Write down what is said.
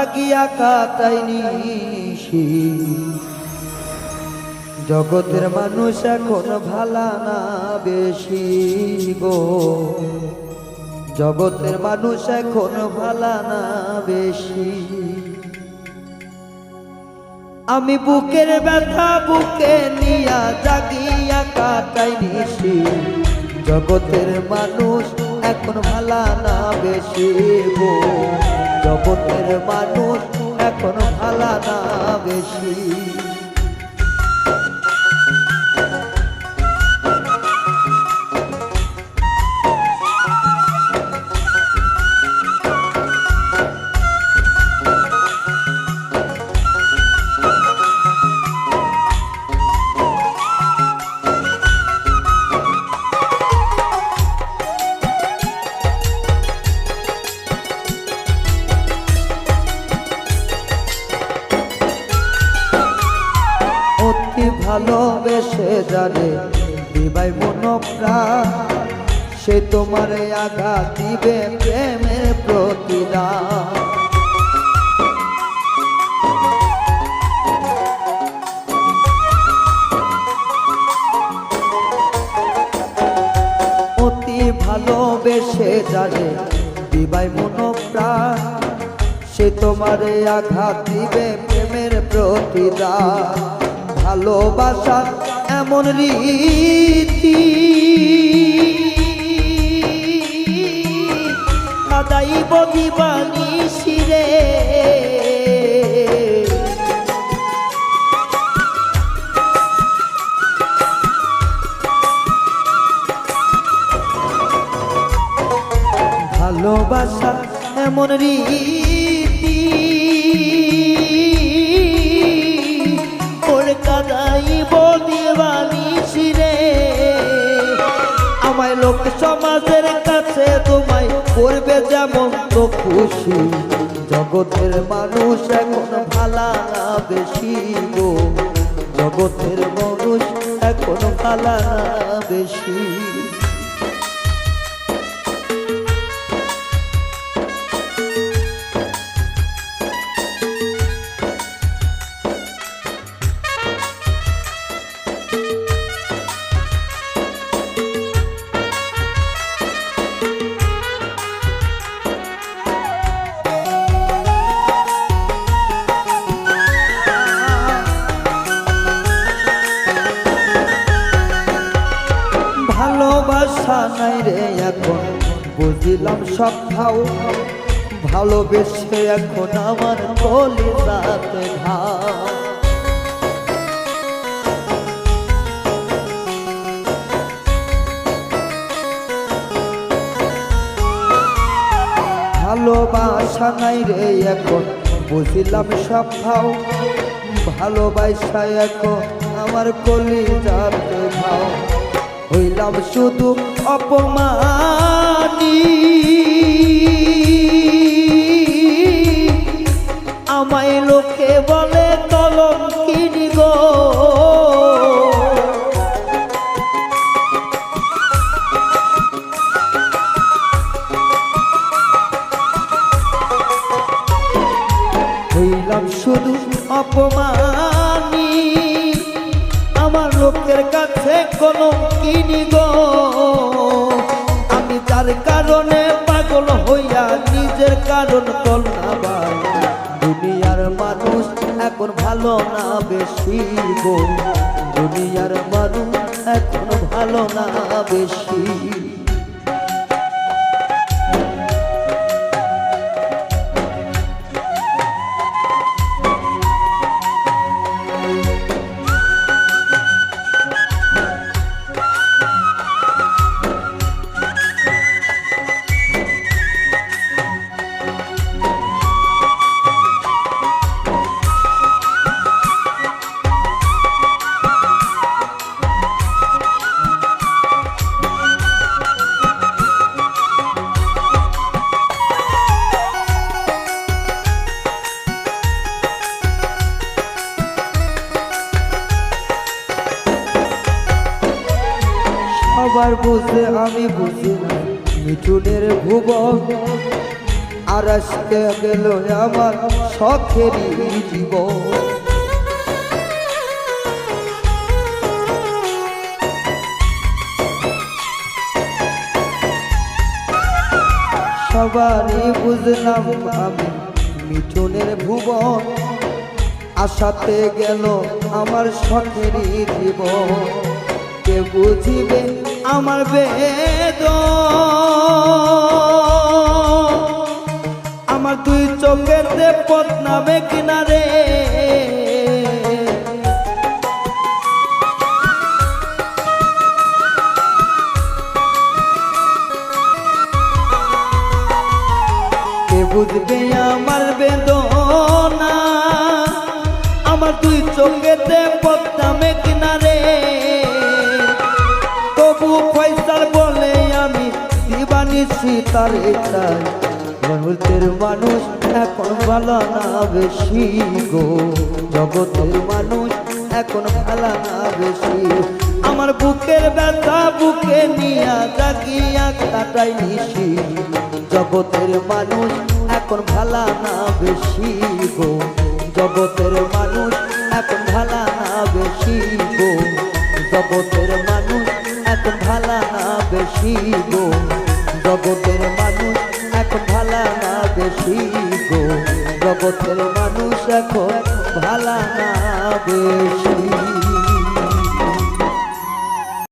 জাগিয়া কাটাই নিশি। জগতের মানুষ এখন ভালা না বেশি গো, জগতের মানুষ এখন ভালা না বেশি। আমি বুকের ব্যথা বুকে নিয়া জাগিয়া কাটাই নিশি। জগতের মানুষ এখন ভালা না বেশি গো, জগতের মানুষ এখন ভালা না বেশি। ভালোবেসে জানে দিবাই মন প্রাণ, সে তোমারে আঘাত দিবে প্রেমের প্রতিদান। অতি ভালোবেসে জানে দিবাই মন প্রাণ, সে তোমারে আঘাত দিবে প্রেমের প্রতিদান। ভালোবাসা এমন রীতি কাদাইব দিবানিশি রে, ভালোবাসা এমন রীতি কাদাইব দিবানিশি রে। আমায় লোক সমাজের কাছে তোমায় করবে যেমন তো খুশি। জগতের মানুষ এখন ভালা না বেশি গো, জগতের মানুষ এখন ভালা না বেশি। ভালোবাসা নাই রে এখন বুঝিলাম সব খাও, ভালোবেসে এখন আমার কলিজাতে ঘাও। ভালোবাসা নাই রে এখন বুঝিলাম সব খাও, ভালোবাসা এখন আমার কলিজাতে ঘাও। হইলাম শুধু অপমানী, আমায় লোকে বলে কলঙ্কিনী গো। হইলাম শুধু অপমানী, আমার লোকের কাছে কলঙ্কিনী গো। আমি যার কারণে পাগল হইয়া নিজের কারণ কলনাবাই। দুনিয়ার মানুষ এখন ভালো না বেশি গো, দুনিয়ার মানুষ এখন ভালো না বেশি। সবার বুঝে আমি বুঝি না মিঠুনের ভুবন, আর আজকে গেল আমার শখেরই জীবন। সবারই বুঝলাম আমি মিঠুনের ভুবন, আশাতে গেল আমার শখেরই জীবন। কে বুঝিবে আমার বেদন, আমার দুই চোখেতে পদ্মাবে কিনারে। কে বুঝবে আমার বেদনা, আমার দুই চোখেতে পদ্মাবে কিনারে। তবু ফয়সাল বলে আমি দিবানিশি তারে চাই, জগতের মানুষ এখন ভালো না বেশি গো, জগতের মানুষ এখন ভালো না বেশি। আমার বুকের ব্যথা বুকে নিয়া জাগিয়া কাটাই নিশি, জগতের মানুষ এখন ভালো না বেশি গো, জগতের মানুষ এখন ভালো না বেশি গো, জগতের মানুষ এখন ভালো না বেশি গো, জগতের মানুষ এখন ভালো না বেশি গো, জগতের মানুষ এখন ভালো না বেশি।